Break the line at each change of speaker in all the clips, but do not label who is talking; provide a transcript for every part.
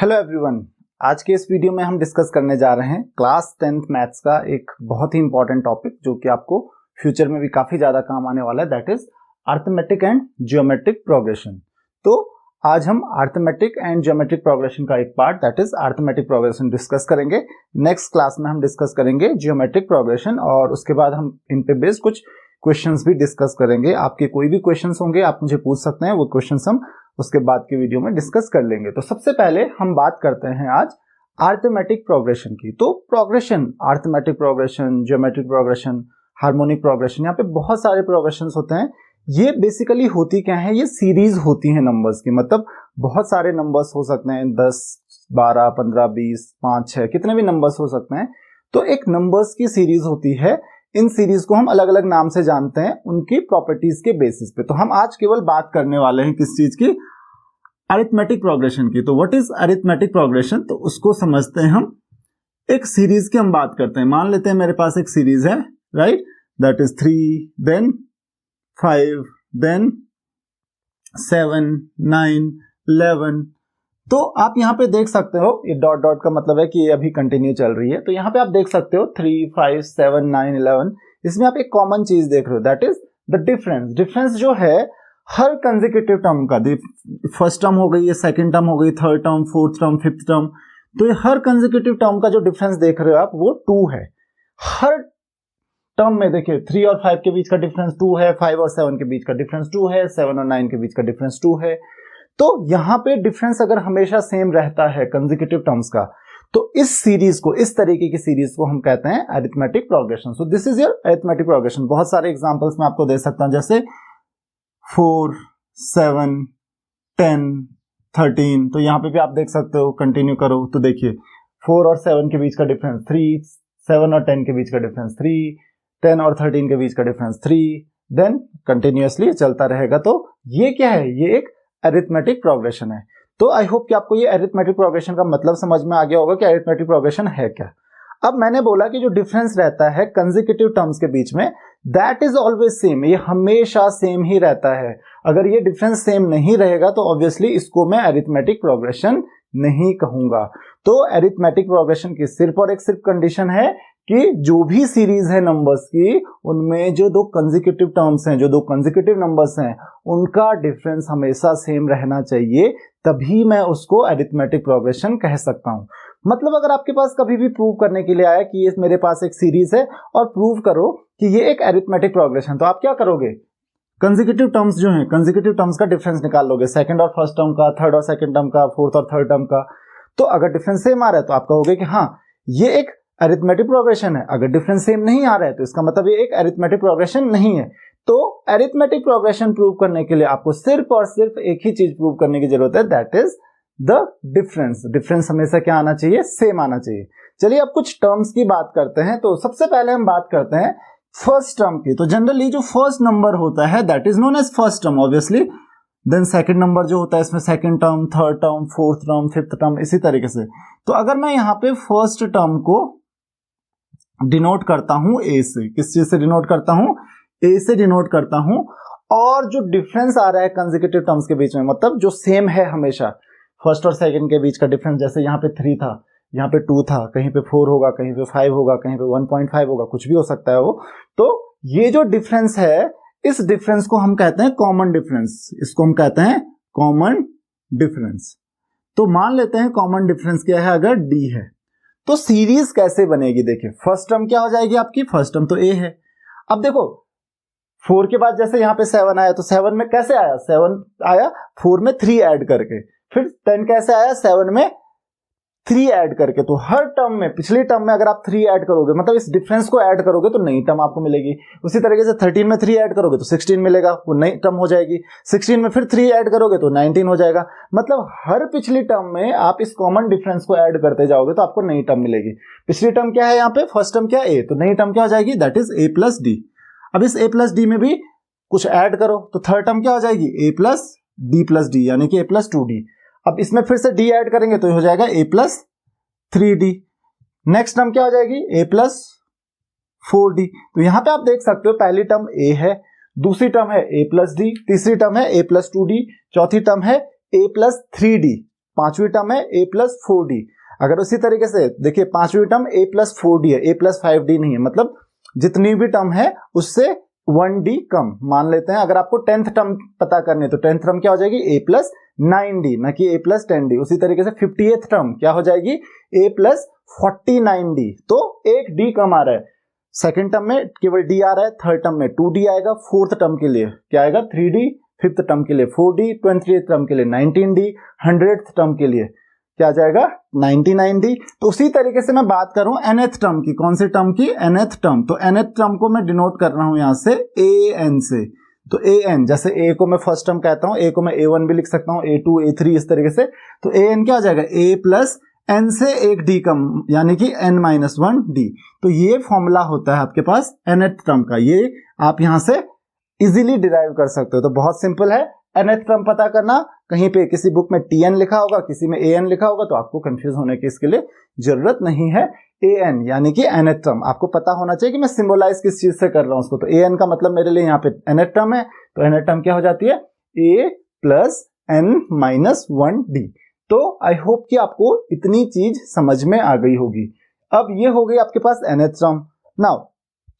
Hello everyone, आज के इस वीडियो में हम डिस्कस करने जा रहे हैं क्लास 10th मैथ्स का एक बहुत ही इंपॉर्टेंट टॉपिक जो कि आपको फ्यूचर में भी काफी ज्यादा काम आने वाला है, that is arithmetic and geometric progression. तो आज हम अरिथमेटिक एंड ज्योमेट्रिक प्रोग्रेशन का एक part that is arithmetic progression discuss करेंगे। नेक्स्ट क्लास में हम डिस्कस करेंगे ज्योमेट्रिक प्रोग्रेशन और उसके बाद हम इन पे बेस्ड कुछ क्वेश्चंस भी डिस्कस करेंगे। आपके कोई भी क्वेश्चंस होंगे आप मुझे पूछ सकते हैं, वो क्वेश्चंस हम उसके बाद की वीडियो में डिस्कस कर लेंगे। तो सबसे पहले हम बात करते हैं आज अरिथमेटिक प्रोग्रेशन की। तो progression, arithmetic progression, geometric progression, harmonic progression, यहाँ पे बहुत सारे प्रोग्रेशंस होते हैं। ये बेसिकली होती क्या है, ये सीरीज होती है नंबर्स की, मतलब बहुत सारे नंबर्स हो सकते हैं, 10, 12, 15, 20, 5, 6 कितने भी नंबर्स हो सकते हैं। तो एक नंबर्स की सीरीज होती है। इन सीरीज को हम अलग अलग नाम से जानते हैं उनकी प्रॉपर्टीज के बेसिस पे। तो हम आज केवल बात करने वाले हैं किस चीज की, अरिथमेटिक प्रोग्रेशन की। तो व्हाट इज अरिथमेटिक प्रोग्रेशन, तो उसको समझते हैं हम। एक सीरीज की हम बात करते हैं। मान लेते हैं मेरे पास एक सीरीज है, right, that is 3 then 5 then 7 9 11। तो आप यहाँ पे देख सकते हो, ये डॉट डॉट का मतलब है कि ये अभी कंटिन्यू चल रही है। तो यहाँ पे आप देख सकते हो 3 5 7 9 11। इसमें आप एक कॉमन चीज देख रहे हो, that is the difference. Difference जो है हर कंसेक्यूटिव टर्म का, फर्स्ट टर्म हो गई, ये सेकंड टर्म हो गई, third term, fourth term, fifth term, तो ये हर कंसेक्यूटिव टर्म का जो डिफरेंस देख रहे हो आप वो 2 है। हर टर्म में देखिए 3 और 5 के बीच का डिफरेंस 2 है, 5 और 7 के बीच का डिफरेंस 2 है, 7 और 9 के बीच का डिफरेंस 2 है। तो यहां पे डिफरेंस अगर हमेशा सेम रहता है कंसेक्यूटिव टर्म्स का, तो इस सीरीज को, इस तरीके की सीरीज को हम कहते हैं arithmetic progression. So this is your arithmetic progression. बहुत सारे एग्जांपल्स मैं आपको दे सकता हूं, जैसे 4 7 10 13। तो यहां पे भी आप देख सकते हो, कंटिन्यू करो तो देखिए 4 और 7 के बीच का डिफरेंस 3, 7 और 10 के बीच का डिफरेंस 3, 10 और 13 के बीच का डिफरेंस 3, देन कंटिन्यूअसली चलता रहेगा। तो ये क्या है, ये एक अरिथमेटिक प्रोग्रेशन है। तो आई होप कि आपको ये अरिथमेटिक प्रोग्रेशन का मतलब समझ में आ गया होगा कि अरिथमेटिक प्रोग्रेशन है क्या। अब मैंने बोला कि जो डिफरेंस रहता है कंसेक्यूटिव टर्म्स के बीच में, दैट इज ऑलवेज सेम, ये हमेशा सेम ही रहता है। अगर ये डिफरेंस सेम नहीं रहेगा तो ऑब्वियसली इसको मैं अरिथमेटिक प्रोग्रेशन नहीं कहूंगा। तो अरिथमेटिक प्रोग्रेशन की सिर्फ और एक सिर्फ कंडीशन है कि जो भी सीरीज है नंबर्स की, उनमें जो दो कंसेक्यूटिव टर्म्स हैं, जो दो कंसेक्यूटिव नंबर्स हैं, उनका डिफरेंस हमेशा सेम रहना चाहिए, तभी मैं उसको अरिथमेटिक प्रोग्रेशन कह सकता हूं। मतलब अगर आपके पास कभी भी प्रूव करने के लिए आया कि ये मेरे पास एक सीरीज है और प्रूव करो कि ये एक अरिथमेटिक प्रोग्रेशन, तो आप क्या करोगे, कंसेक्यूटिव टर्म्स जो हैं, कंसेक्यूटिव टर्म्स का डिफरेंस निकाल लोगे, सेकंड और फर्स्ट टर्म का, थर्ड और सेकंड टर्म का, फोर्थ और थर्ड टर्म का। तो अगर डिफरेंस सेम आ रहा है तो आप कहोगे कि हाँ ये एक अरिथमेटिक प्रोग्रेशन है। अगर डिफरेंस सेम नहीं आ रहा है तो इसका मतलब ये एक अरिथमेटिक प्रोग्रेशन नहीं है। तो अरिथमेटिक प्रोग्रेशन प्रूव करने के लिए आपको सिर्फ और सिर्फ एक ही चीज प्रूव करने की जरूरत है, that is the difference. Difference हमेशा क्या आना चाहिए, सेम आना चाहिए। चलिए अब कुछ टर्म्स की बात करते हैं। तो सबसे पहले हम बात करते हैं फर्स्ट टर्म की। तो जनरली जो फर्स्ट नंबर होता है that is known as first term obviously, then second number जो होता है इसमें second term, third term, fourth term, fifth term, इसी तरीके से। तो अगर मैं यहाँ पे फर्स्ट टर्म को डिनोट करता हूं ए से, किस चीज से डिनोट करता हूं, ए से डिनोट करता हूं, और जो डिफरेंस आ रहा है कंसेक्यूटिव टर्म्स के बीच में, मतलब जो सेम है हमेशा, फर्स्ट और सेकंड के बीच का डिफरेंस, जैसे यहाँ पे 3 था, यहाँ पे 2 था, कहीं पे 4 होगा, कहीं पे 5 होगा, कहीं पे 1.5 होगा, कुछ भी हो सकता है वो। तो ये जो डिफरेंस है, इस डिफरेंस को हम कहते हैं कॉमन डिफरेंस, इसको हम कहते हैं कॉमन डिफरेंस। तो मान लेते हैं कॉमन डिफरेंस क्या है, अगर डी है, तो सीरीज कैसे बनेगी। देखिए फर्स्ट टर्म क्या हो जाएगी आपकी, फर्स्ट टर्म तो ए है। अब देखो 4 के बाद जैसे यहाँ पे 7 आया, तो 7 में कैसे आया, 7 आया 4 में 3 ऐड करके, फिर 10 कैसे आया, 7 में 3 ऐड करके। तो हर टर्म में, पिछली टर्म में अगर आप 3 ऐड करोगे, मतलब इस डिफरेंस को ऐड करोगे तो नई टर्म आपको मिलेगी। उसी तरीके से 13 में 3 ऐड करोगे तो 16 मिलेगा, वो नई टर्म हो जाएगी। 16 में फिर 3 ऐड करोगे तो 19 हो जाएगा। मतलब हर पिछली टर्म में आप इस कॉमन डिफरेंस को ऐड करते जाओगे तो आपको नई टर्म मिलेगी। पिछली टर्म क्या है यहाँ पे, फर्स्ट टर्म क्या है, ए, तो नई टर्म क्या हो जाएगी, that is A plus D. अब इस ए प्लस डी में भी कुछ ऐड करो तो थर्ड टर्म क्या हो जाएगी, ए प्लस डी, यानी कि ए प्लस 2डी। अब इसमें फिर से डी ऐड करेंगे तो हो जाएगा ए प्लस 3d। नेक्स्ट टर्म क्या हो जाएगी, a प्लस 4d। तो यहां पे आप देख सकते हो पहली टर्म a है, दूसरी टर्म है a प्लस डी, तीसरी टर्म है a प्लस 2d, चौथी टर्म है a प्लस 3d। पांचवी टर्म है a प्लस 4d। अगर उसी तरीके से देखिए पांचवी टर्म a प्लस 4d है, a प्लस 5d नहीं है, मतलब जितनी भी टर्म है उससे 1d कम मान लेते हैं। अगर आपको 10th टर्म पता करनी है तो 10th टर्म क्या हो जाएगी a प्लस 9d, ना कि a प्लस 10d। उसी तरीके से 50th टर्म क्या हो जाएगी a प्लस 49d, तो एक d कम आ रहा है। सेकेंड टर्म में केवल d आ रहा है, थर्ड टर्म में 2d आएगा, फोर्थ टर्म के लिए क्या आएगा 3d, फिफ्थ टर्म के लिए 4d, 20th टर्म के लिए 19d, 100th टर्म के लिए क्या आ जाएगा 99d। तो उसी तरीके से मैं बात कर रहा हूं nth टर्म की, कौन सी टर्म की, nth टर्म। तो nth टर्म को मैं डिनोट कर रहा हूं यहां से an से। तो an, जैसे a को मैं फर्स्ट टर्म कहता हूं, a को मैं a1 भी लिख सकता हूं, a2, a3 इस तरीके से। तो an क्या हो जाएगा a प्लस n से एक d कम, यानी कि n माइनस 1d। तो ये फॉर्मूला होता है आपके पास nth टर्म का, ये आप यहां से इजीली डिराइव कर सकते हो। तो बहुत सिंपल है nth टर्म पता करना। कहीं पे किसी बुक में tn लिखा होगा, किसी में an लिखा होगा, तो आपको कंफ्यूज होने की इसके लिए जरूरत नहीं है। an यानी कि nth टर्म आपको पता होना चाहिए कि मैं सिंबलाइज किस चीज से कर रहा हूं उसको। तो an का मतलब मेरे लिए यहाँ पे nth टर्म है, तो nth टर्म क्या हो जाती है a plus n minus 1d। तो आई होप कि आपको इतनी चीज समझ में आ गई होगी। अब ये हो गई आपके पास nth टर्म। नाउ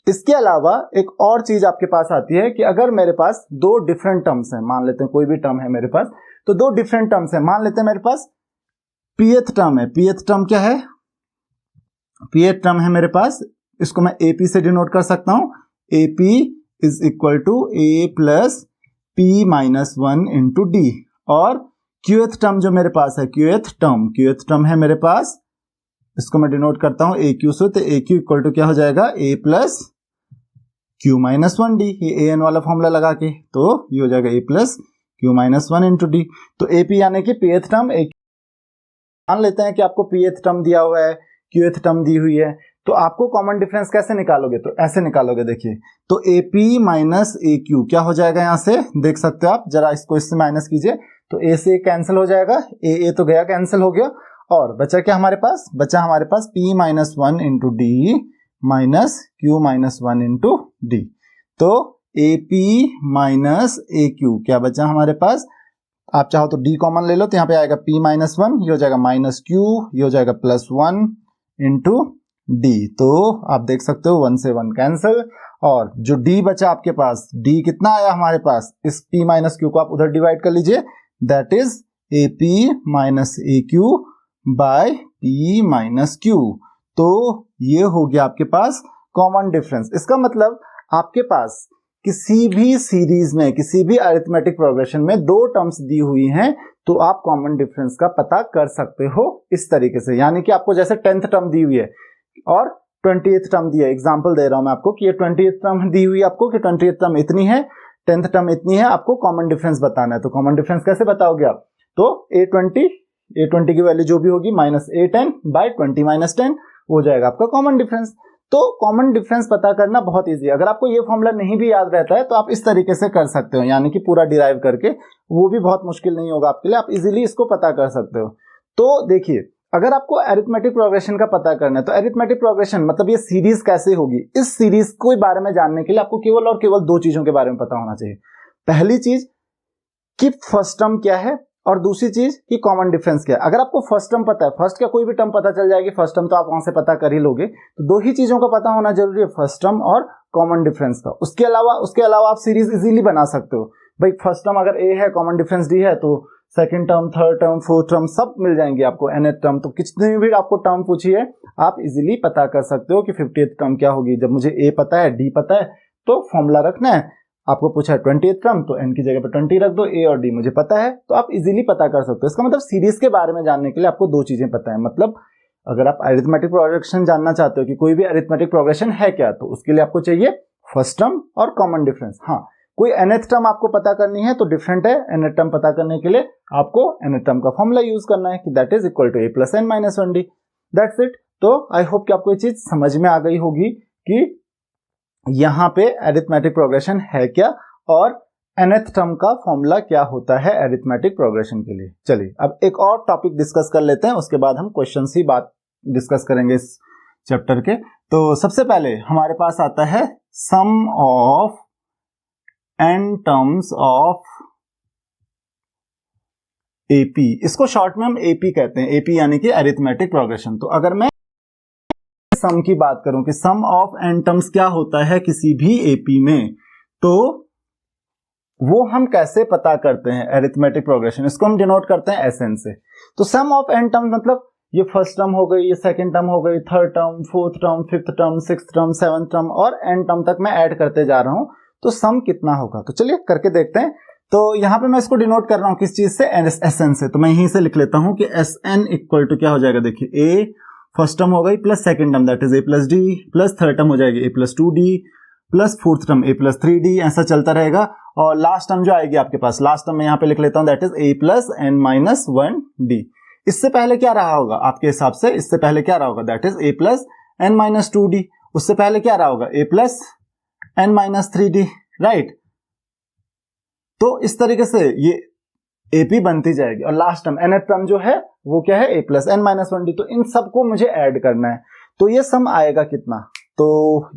इसके अलावा एक और चीज आपके पास आती है कि अगर मेरे पास दो डिफरेंट टर्म्स हैं, मान लेते हैं कोई भी टर्म है मेरे पास, तो दो डिफरेंट टर्म्स हैं। मान लेते हैं मेरे पास pth टर्म है। pth टर्म क्या है, pth टर्म है मेरे पास, इसको मैं ap से डिनोट कर सकता हूं। ap is equal to a plus p minus 1 into d. और qth टर्म जो मेरे पास है, qth टर्म है मेरे पास, इसको मैं डिनोट करता हूं aq से। तो aq इक्वल टू क्या हो जाएगा a plus q minus 1d, ये an वाला फॉर्मूला लगा के, तो ये हो जाएगा a plus q minus 1 into d. तो ap यानी कि pth टर्म, मान लेते हैं कि आपको pth टर्म दिया हुआ है, qth टर्म दी हुई है, तो आपको कॉमन डिफरेंस कैसे निकालोगे, तो ऐसे निकालोगे। देखिए तो ap माइनस aq क्या हो जाएगा, यहां से देख सकते हो आप, जरा इसको इससे माइनस कीजिए, तो a से कैंसिल हो जाएगा, a तो गया कैंसिल हो गया, और बचा क्या हमारे पास, बचा हमारे पास p minus 1 into D minus q minus 1 into d. तो ap माइनस aq क्या बचा हमारे पास, आप चाहो तो d कॉमन ले लो, तो यहाँ पे आएगा p माइनस 1, ये हो जाएगा माइनस q, ये हो जाएगा प्लस 1 इंटू d। तो आप देख सकते हो 1 से 1 कैंसिल, और जो d बचा आपके पास, d कितना आया हमारे पास, इस p माइनस q को आप उधर डिवाइड कर लीजिए, that is ap minus aq by p minus q। तो ये हो गया आपके पास कॉमन डिफरेंस। इसका मतलब आपके पास किसी भी सीरीज में, किसी भी अरिथमेटिक प्रोग्रेशन में दो टर्म्स दी हुई हैं, तो आप कॉमन डिफरेंस का पता कर सकते हो इस तरीके से। यानी कि आपको जैसे 10th टर्म दी हुई है और 20th टर्म दी है, एग्जांपल दे रहा हूं मैं आपको कि ये 20th टर्म दी हुई है आपको कि 20th टर्म इतनी है, 10th टर्म इतनी है, आपको कॉमन डिफरेंस बताना है। तो कॉमन डिफरेंस कैसे बताओगे आप, तो a20 की वैल्यू जो भी होगी माइनस a10 बाय 20 माइनस 10 हो जाएगा आपका कॉमन डिफरेंस। तो कॉमन डिफरेंस पता करना बहुत इजी है। अगर आपको ये फॉर्मूला नहीं भी याद रहता है तो आप इस तरीके से कर सकते हो, यानी कि पूरा डिराइव करके, वो भी बहुत मुश्किल नहीं होगा आपके लिए, आप इजीली इसको पता कर सकते हो। तो देखिए अगर आपको अरिथमेटिक प्रोग्रेशन का पता करना है, तो अरिथमेटिक प्रोग्रेशन मतलब ये सीरीज कैसे होगी, इस सीरीज के बारे में जानने के लिए आपको केवल और केवल दो चीजों के बारे में पता होना चाहिए। पहली चीज कि फर्स्ट टर्म क्या है, और दूसरी चीज कि कॉमन डिफरेंस क्या है। अगर आपको फर्स्ट टर्म पता है, फर्स्ट का कोई भी टर्म पता चल जाएगी, फर्स्ट टर्म तो आप वहां से पता कर ही लोगे, तो दो ही चीजों का पता होना जरूरी है, फर्स्ट टर्म और कॉमन डिफरेंस का। उसके अलावा आप सीरीज इजीली बना सकते हो। भाई फर्स्ट टर्म अगर a है, कॉमन डिफरेंस d है, तो second term, third term, fourth term सब मिल जाएंगे आपको, nth टर्म। तो कितनी भी आपको टर्म पूछी है आप इजीली पता कर सकते हो कि 50th टर्म क्या होगी। जब मुझे a पता है, d पता है, तो फॉर्मूला रखना है। आपको पूछा है 20th टर्म, तो n की जगह पे 20 रख दो, a और d मुझे पता है, तो आप इजीली पता कर सकते हो। इसका मतलब सीरीज के बारे में जानने के लिए आपको दो चीजें पता है। मतलब अगर आप अरिथमेटिक प्रोग्रेशन जानना चाहते हो कि कोई भी अरिथमेटिक प्रोग्रेशन है क्या, तो उसके लिए आपको चाहिए फर्स्ट टर्म और कॉमन डिफरेंस। हाँ, कोई nth टर्म आपको पता करनी है तो डिफरेंट है, nth टर्म पता करने के लिए आपको nth टर्म का फॉर्मूला यूज करना है कि that is equal to a plus n minus 1d। That's it. तो आई होप कि आपको ये चीज समझ में आ गई होगी कि यहाँ पे अरिथमेटिक प्रोग्रेशन है क्या और nth टर्म का फॉर्मूला क्या होता है अरिथमेटिक प्रोग्रेशन के लिए। चलिए अब एक और टॉपिक डिस्कस कर लेते हैं, उसके बाद हम क्वेश्चन ही बात डिस्कस करेंगे इस चैप्टर के। तो सबसे पहले हमारे पास आता है sum of n terms of AP, इसको शॉर्ट में हम एपी कहते हैं, एपी यानी कि अरिथमेटिक प्रोग्रेशन। तो अगर मैं सम की बात करूं कि सम ऑफ n टर्म्स क्या होता है किसी भी एपी में, तो वो हम कैसे पता करते हैं अरिथमेटिक प्रोग्रेशन, इसको हम डिनोट करते हैं SN से। तो सम ऑफ n टर्म्स मतलब ये फर्स्ट टर्म हो गई, ये सेकंड टर्म हो गई, third term, fourth term, fifth term, sixth term, seventh term और n टर्म तक मैं ऐड करते जा रहा हूं, तो सम कितना होगा। तो चलिए करके देखते हैं। तो यहां पे मैं इसको डिनोट कर रहा हूं किस चीज से, SN से। तो मैं यहीं से लिख लेता हूं कि SN इक्वल टू क्या हो जाएगा, देखिए a फर्स्ट टर्म हो गई plus second term that is a plus D, plus third term हो जाएगी a plus 2d, plus fourth term a plus 3d, ऐसा चलता रहेगा। और लास्ट टर्म जो आएगी आपके पास, लास्ट टर्म मैं यहाँ पे लिख लेता हूं that is a plus n minus 1d। इससे पहले क्या रहा होगा आपके हिसाब से, इससे पहले क्या रहा होगा, that is a plus n minus 2d। उससे पहले क्या रहा होगा, a plus n minus 3d, right. तो इस तरीके से ये एपी बनती जाएगी। और लास्ट टर्म nth टर्म जो है वो क्या है, a plus n minus 1d। तो इन सबको मुझे ऐड करना है, तो ये सम आएगा कितना, तो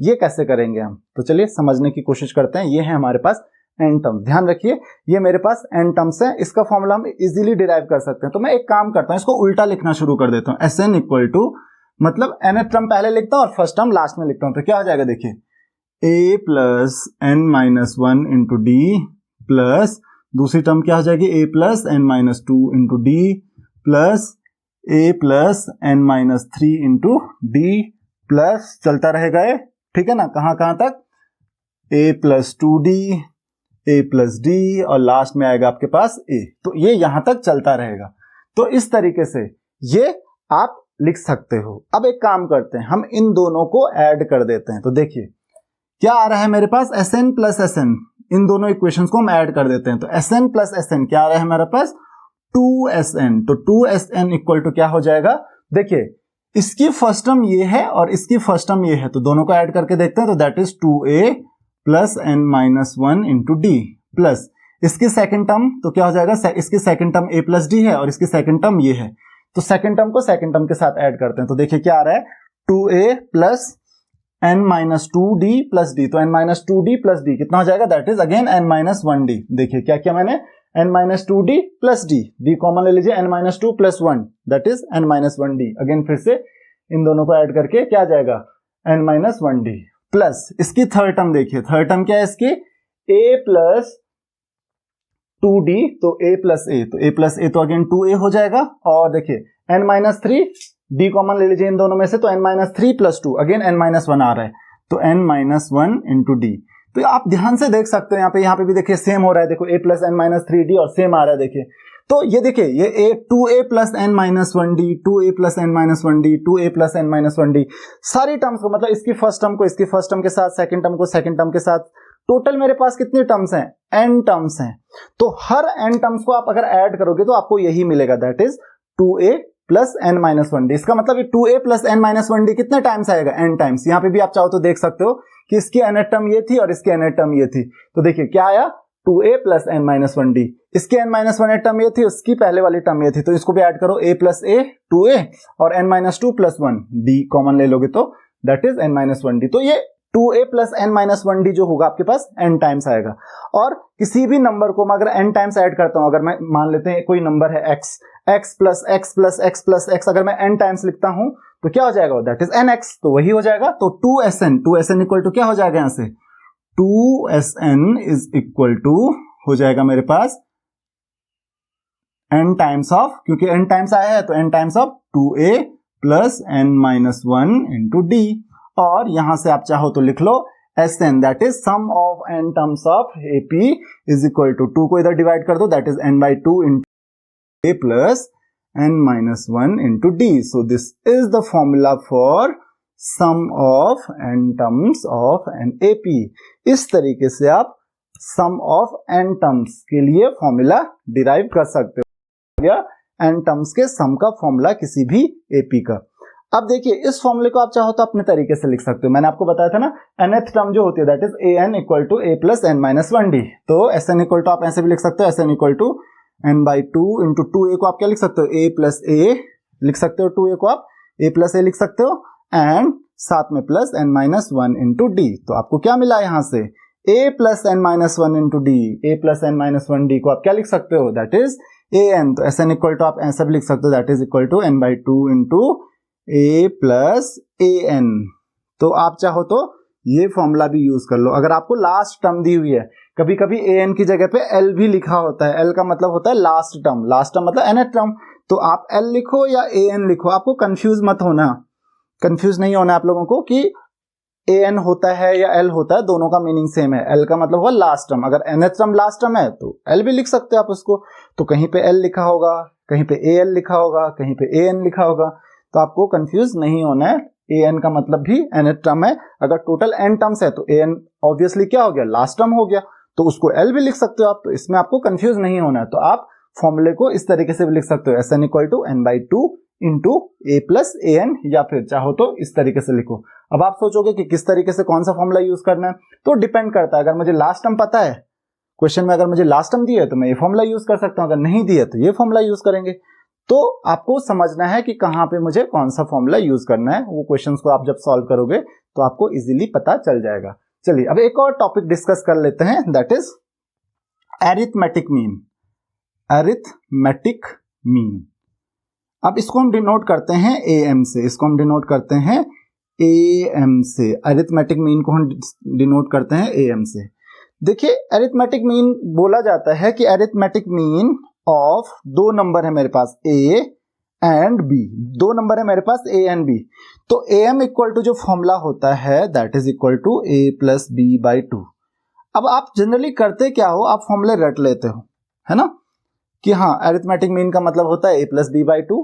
ये कैसे करेंगे हम, तो चलिए समझने की कोशिश करते हैं। ये है हमारे पास n टर्म, ध्यान रखिए ये मेरे पास n टर्म्स है, इसका फॉर्मूला हम इजीली डिराइव कर सकते हैं। तो मैं एक काम करता हूं, इसको उल्टा लिखना शुरू कर देता हूं। SN इक्वल टू मतलब nth टर्म पहले लिखता हूं और फर्स्ट टर्म लास्ट में लिखता हूं, तो क्या हो जाएगा, देखिए a plus n minus 1 into D, plus दूसरी टर्म क्या हो जाएगी, a plus n minus 2 into D, plus a plus n minus 3 into D, plus चलता रहेगा ये, ठीक है ना, कहां कहां तक, a plus 2d, a plus D और लास्ट में आएगा आपके पास a। तो ये यहां तक चलता रहेगा। तो इस तरीके से ये आप लिख सकते हो। अब एक काम करते हैं, हम इन दोनों को ऐड कर देते हैं। तो देखिए क्या आ रहा है मेरे पास, SN प्लस SN, इन दोनों इक्वेशंस को हम ऐड कर देते हैं। तो SN प्लस SN क्या आ रहा है हमारे पास, 2SN। तो 2SN इक्वल टू क्या हो जाएगा, देखिए इसकी फर्स्ट टर्म ये है और इसकी फर्स्ट टर्म ये है, तो दोनों को ऐड करके देखते हैं। तो that is 2a plus n minus 1 into D, plus इसकी सेकंड टर्म तो क्या हो जाएगा, इसकी second term a plus D है और इसकी सेकंड टर्म ये है, तो सेकंड टर्म को सेकंड टर्म के साथ ऐड करते हैं। तो देखिए क्या आ रहा है, 2a plus n minus 2d plus d, तो n minus 2d plus d कितना हो जाएगा, that is again n minus 1d। देखिए क्या किया मैंने, n minus 2d plus d, d common ले लीजिए, n minus 2 plus 1 that is n minus 1d। Again फिर से इन दोनों को ऐड करके क्या आ जाएगा, n माइनस 1d, प्लस इसकी थर्ड टर्म देखिए, थर्ड टर्म क्या है इसकी, a प्लस 2d, तो a प्लस a, तो a प्लस a तो अगेन 2a हो जाएगा। और देखिए n माइनस 3, d कॉमन ले लीजिए इन दोनों में से, तो n minus 3 plus 2 again n minus 1 आ रहा है, तो n माइनस 1 इंटू डी। तो आप ध्यान से देख सकते हो यहाँ पे भी देखिए सेम हो रहा है, देखो a plus n minus 3d और सेम आ रहा है देखिए। तो ये देखिए ये 2a plus n minus 1d, 2a plus n minus 1d, 2a plus n minus 1d, सारी टर्म्स को मतलब इसकी फर्स्ट टर्म को इसकी फर्स्ट टर्म के साथ, सेकंड टर्म को सेकंड टर्म के साथ, टोटल मेरे पास कितनी टर्म्स हैं, n टर्म्स हैं। तो हर n टर्म्स को आप अगर ऐड करोगे तो आपको यही मिलेगा, that is 2a plus n minus 1d। इसका मतलब ये 2a plus n minus 1d कितने टाइम्स आएगा, n टाइम्स। यहाँ पे भी आप चाहो तो देख सकते हो कि इसकी nth टर्म ये थी और इसकी nth टर्म ये थी, तो देखिए क्या आया, 2a plus n minus 1d, इसकी n माइनस 1 टर्म ये थी, उसकी पहले वाली टर्म ये थी, तो इसको भी ऐड करो, a प्लस a 2a और n minus 2 plus 1 d common ले लोगे तो that is n minus 1d। तो ये 2a plus n minus 1d जो होगा आपके पास n टाइम्स आएगा। और किसी भी नंबर को मैं अगर n टाइम्स ऐड करता हूं, अगर मैं मान लेते हैं कोई नंबर है x plus x plus x plus x, अगर मैं n टाइम्स लिखता हूं तो क्या हो जाएगा, दैट इज nx, तो वही हो जाएगा। तो 2SN इक्वल टू क्या हो जाएगा, यहां से 2SN इज इक्वल टू हो जाएगा मेरे पास n टाइम्स ऑफ, क्योंकि n टाइम्स आया है तो n times of 2a plus n minus 1 into d. और यहां से आप चाहो तो लिख लो SN that is sum of n terms of AP is equal to 2 को इधर डिवाइड कर दो, that is n by 2 into a plus n minus 1 into d. So this is the formula for some of n terms of an AP। इस तरीके से आप सम of n terms के लिए फॉर्मूला डिराइव कर सकते हो, या n टर्म्स के सम का फॉर्मूला किसी भी AP का। अब देखिए इस फॉर्मूले को आप चाहो तो अपने तरीके से लिख सकते हो, मैंने आपको बताया था ना nth टर्म जो होती है that is an equal to a plus n minus 1d। तो SN इक्वल टू आप ऐसे भी लिख सकते हो, SN equal to n by 2 into 2a को आप क्या लिख सकते हो, a प्लस a लिख सकते हो, 2a को आप a प्लस a लिख सकते हो, एंड साथ में plus n minus 1 into d. तो आपको क्या मिला यहां से, a plus n minus 1 into d, a plus n minus 1d को आप क्या लिख सकते हो, दैट इज ए एन, तो एस एन इक्वल टू आप ऐसा भी लिख सकते हो, that is equal to n by 2 into A plus A n. तो आप चाहो तो ये फॉर्मूला भी यूज कर लो। अगर आपको लास्ट टर्म दी हुई है, कभी कभी ए एन की जगह पे एल भी लिखा होता है, एल का मतलब होता है लास्ट टर्म, लास्ट टर्म मतलब nth टर्म, तो आप एल लिखो या ए एन लिखो, आपको कंफ्यूज मत होना, कंफ्यूज नहीं होना आप लोगों को कि ए एन होता है या एल होता है, दोनों का मीनिंग सेम है। एल का मतलब हुआ लास्ट टर्म, अगर nth टर्म लास्ट टर्म है तो एल भी लिख सकते हो आप उसको, तो कहीं पे एल लिखा होगा, कहीं पे ए एल लिखा होगा, कहीं पे ए एन लिखा होगा, तो आपको कंफ्यूज नहीं होना है। ए एन का मतलब भी nth टर्म है, अगर टोटल n टर्म्स है तो ए एन ऑब्वियसली क्या हो गया, लास्ट टर्म हो गया, तो उसको एल भी लिख सकते हो आप, तो इसमें आपको कंफ्यूज नहीं होना है। तो आप फॉर्मूले को इस तरीके से भी लिख सकते हो, S N equal to n by 2 into A plus A N, या फिर चाहो तो इस तरीके से लिखो। अब आप सोचोगे कि किस तरीके से कौन सा फॉर्मूला यूज करना है, तो डिपेंड करता है। अगर मुझे लास्ट टर्म पता है क्वेश्चन में, अगर मुझे लास्ट टर्म दिया है तो मैं ये फॉर्मूला यूज कर सकता हूं, अगर नहीं दिया तो ये फॉर्मूला यूज करेंगे। तो आपको समझना है कि कहां पे मुझे कौन सा फॉर्मूला यूज करना है, वो क्वेश्चंस को आप जब सॉल्व करोगे तो आपको इजीली पता चल जाएगा। चलिए अब एक और टॉपिक डिस्कस कर लेते हैं, that is arithmetic mean. Arithmetic mean, अब इसको हम डिनोट करते हैं ए एम से, इसको हम डिनोट करते हैं ए एम से, अरिथमेटिक मीन को हम डिनोट करते हैं ए एम से। देखिए अरिथमेटिक मीन बोला जाता है कि अरिथमेटिक मीन ऑफ दो नंबर है मेरे पास ए एंड बी, दो नंबर है मेरे पास ए एंड बी, तो ए एम इक्वल टू जो फॉर्मूला होता है that is equal to A plus B by 2। अब आप जनरली करते क्या हो, आप फॉर्मूले रट लेते हो, है ना, कि हाँ अरिथमेटिक मीन का मतलब होता है A plus B by 2।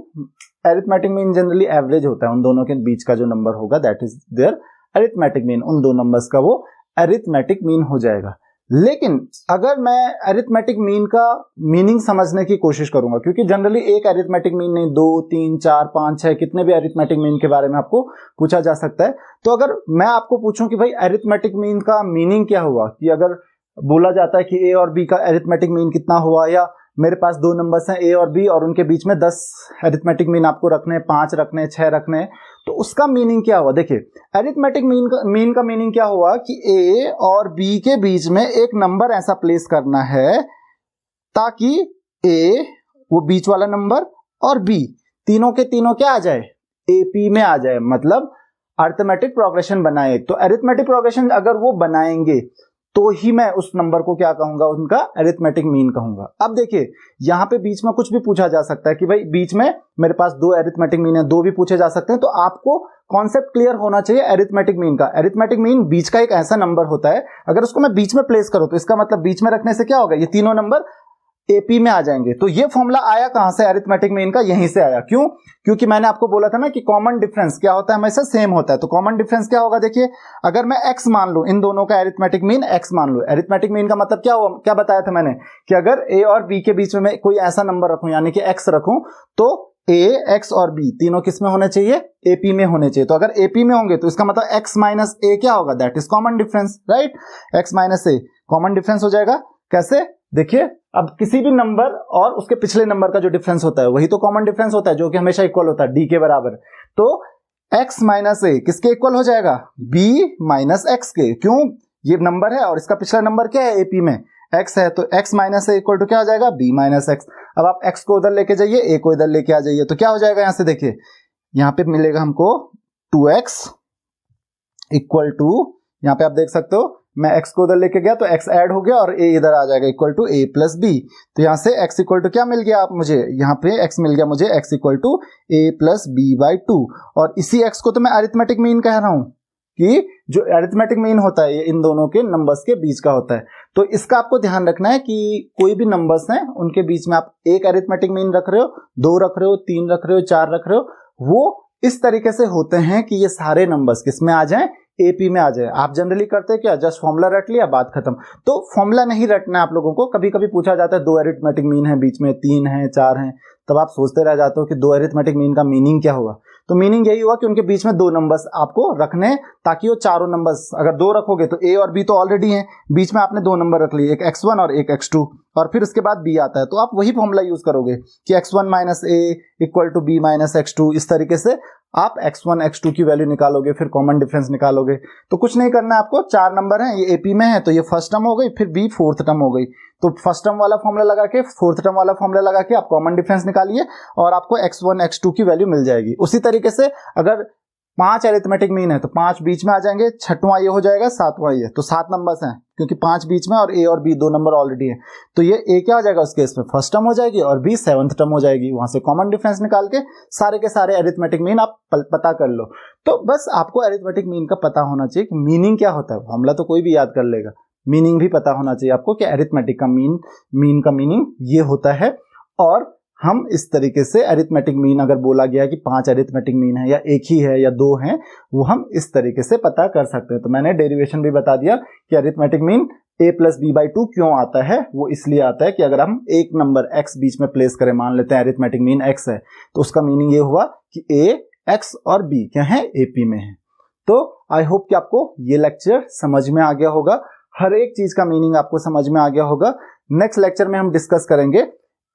Arithmetic mean generally average होता है, उन दोनों के बीच का जो नंबर होगा that is their arithmetic mean, उन दो नंबर्स का वो अरिथमेटिक मीन हो जाएगा। लेकिन अगर मैं अरिथमेटिक मीन का मीनिंग समझने की कोशिश करूंगा, क्योंकि जनरली एक अरिथमेटिक मीन नहीं, 2 3 4 5 6 कितने भी अरिथमेटिक मीन के बारे में आपको पूछा जा सकता है। तो अगर मैं आपको पूछूं कि भाई अरिथमेटिक मीन का मीनिंग क्या हुआ, कि अगर बोला जाता है कि ए और बी का अरिथमेटिक मीन कितना हुआ, या मेरे पास दो नंबर्स हैं ए और बी और उनके बीच में 10 अरिथमेटिक मीन आपको रखने हैं, 5 रखने हैं, 6 रखने हैं, तो उसका मीनिंग क्या हुआ। देखिए अरिथमेटिक मीन का मीनिंग क्या हुआ कि ए और बी के बीच में एक नंबर ऐसा प्लेस करना है ताकि ए वो बीच वाला नंबर और बी तीनों के तीनों क्या आ जाए, एपी में आ जाए, मतलब अरिथमेटिक प्रोग्रेशन बनाए। तो अरिथमेटिक प्रोग्रेशन अगर वो बनाएंगे तो ही मैं उस नंबर को क्या कहूंगा, उनका अरिथमेटिक मीन कहूंगा। अब देखिए यहां पे बीच में कुछ भी पूछा जा सकता है कि भाई बीच में मेरे पास दो अरिथमेटिक मीन है, दो भी पूछे जा सकते हैं, तो आपको कॉन्सेप्ट क्लियर होना चाहिए अरिथमेटिक मीन का। अरिथमेटिक मीन बीच का एक ऐसा नंबर होता है, अगर उसको मैं बीच में प्लेस करूं तो इसका मतलब बीच में रखने से क्या होगा, ये तीनों नंबर एपी में आ जाएंगे। तो ये फॉर्मूला आया कहां से अरिथमेटिक मीन का, यहीं से आया। क्यों, क्योंकि मैंने आपको बोला था ना कि कॉमन डिफरेंस क्या होता है, हमेशा सेम होता है। तो कॉमन डिफरेंस क्या होगा, देखिए अगर मैं x मान लूं, इन दोनों का अरिथमेटिक मीन x मान लूं, अरिथमेटिक मीन का मतलब क्या हुआ, क्या बताया था मैंने कि अगर a और b के बीच में मैं कोई ऐसा नंबर रखूं, यानी कि x रखूं, तो a, x और b तीनों किस में होने चाहिए, AP में होने चाहिए। तो अगर AP में होंगे तो इसका मतलब x माइनस a क्या होगा, that is common difference, right. x minus a common difference हो जाएगा। कैसे, देखिए अब किसी भी नंबर और उसके पिछले नंबर का जो डिफरेंस होता है वही तो कॉमन डिफरेंस होता है, जो कि हमेशा इक्वल होता है, d के बराबर। तो x माइनस a किसके इक्वल हो जाएगा, b माइनस x के। क्यों, ये नंबर है और इसका पिछला नंबर क्या है, AP में x है, तो x minus a equal to क्या हो जाएगा, b माइनस x। अब आप x को उधर लेके जाइए, a को इधर लेके आ जाइए, तो क्या हो जाएगा, यहां से देखिए यहां पे मिलेगा हमको 2x इक्वल टू, यहां पे आप देख सकते हो मैं x को उधर लेके गया तो x ऐड हो गया और a इधर आ जाएगा equal to a plus b। तो यहां से x इक्वल टू क्या मिल गया आप मुझे, यहाँ पे x मिल गया मुझे, x equal to a plus b by 2। और इसी x को तो मैं अरिथमेटिक मीन कह रहा हूं कि जो अरिथमेटिक मीन होता है ये इन दोनों के नंबर्स के बीच का होता है। तो इसका आपको ध्यान रखना है कि कोई भी नंबर्स हैं उनके बीच में आप एक अरिथमेटिक मीन रख रहे हो, 2 रख रहे हो, 3 रख रहे हो, 4 रख रहे हो, वो इस तरीके से होते हैं कि ये सारे नंबर्स किस में आ जाएं, एपी में आ जाए। आप जनरली करते हैं क्या, जस्ट फॉर्मूला रट लिया, बात खत्म। तो फॉर्मूला नहीं रटना है आप लोगों को। कभी कभी पूछा जाता है 2 अरिथमेटिक मीन है बीच में, 3 है, 4 है, तब आप सोचते रह जाते हो कि 2 अरिथमेटिक मीन का मीनिंग क्या होगा। तो मीनिंग यही हुआ कि उनके बीच में 2 नंबर्स आपको रखने, ताकि वो चारों नंबर्स, अगर 2 रखोगे तो a और b तो ऑलरेडी हैं, बीच में आपने 2 नंबर रख लिए, एक x1 और एक x2, और फिर उसके बाद b आता है, तो आप वही फॉर्मूला यूज करोगे कि x1 minus A equal to B minus x2। इस तरीके से आप x1 x2 की वैल्यू निकालोगे, फिर कॉमन डिफरेंस निकालोगे। तो कुछ नहीं करना है आपको, 4 नंबर हैं, ये AP में है तो ये फर्स्ट टर्म हो गई, फिर b फोर्थ टर्म हो गई। तो फर्स्ट टर्म वाला फॉर्मूला लगा के, फोर्थ टर्म वाला फॉर्मूला लगा के आप कॉमन डिफरेंस निकालिए और आपको x1 x2 की वैल्यू मिल जाएगी। उसी तरीके से अगर 5 अरिथमेटिक मीन है तो 5 बीच में आ जाएंगे, छठवां ये हो जाएगा, सातवां ये, तो 7 नंबर्स हैं क्योंकि 5 बीच में और A और B 2 नंबर ऑलरेडी है। तो ये A क्या हो जाएगा उस केस में, फर्स्ट टर्म हो जाएगी और B सेवंथ टर्म हो जाएगी। वहां से कॉमन डिफरेंस निकाल के सारे के सारे अरिथमेटिक मीन आप पता कर लो। तो बस आपको अरिथमेटिक मीन का पता होना चाहिए कि मीनिंग क्या होता है। फॉर्मूला तो कोई भी याद कर लेगा, मीनिंग भी पता होना चाहिए आपको कि अरिथमेटिक का मीन का मीनिंग ये होता है। और हम इस तरीके से अरिथमेटिक मीन अगर बोला गया कि 5 अरिथमेटिक मीन है या एक ही है या 2 हैं, वो हम इस तरीके से पता कर सकते हैं। तो मैंने डेरिवेशन भी बता दिया कि arithmetic mean a plus B by 2 क्यों आता है। वो इसलिए आता है कि अगर हम एक नंबर x बीच में प्लेस करें, मान लेते हैं अरिथमेटिक मीन x है, तो उसका मीनिंग ये हुआ कि a x और b क्या है, AP में है। तो आई होप कि आपको ये लेक्चर समझ में आ गया होगा, हर एक चीज का मीनिंग आपको समझ में आ गया होगा। नेक्स्ट लेक्चर में हम डिस्कस करेंगे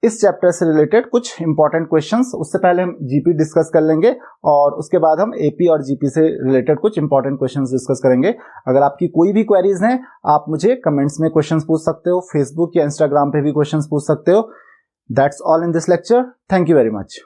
इस चैप्टर से रिलेटेड कुछ इंपॉर्टेंट क्वेश्चंस। उससे पहले हम जीपी डिस्कस कर लेंगे और उसके बाद हम एपी और जीपी से रिलेटेड कुछ इंपॉर्टेंट क्वेश्चंस डिस्कस करेंगे। अगर आपकी कोई भी क्वेरीज हैं, आप मुझे कमेंट्स में क्वेश्चंस पूछ सकते हो, फेसबुक या इंस्टाग्राम पे भी क्वेश्चंस पूछ सकते हो। That's all in this lecture. Thank you very much.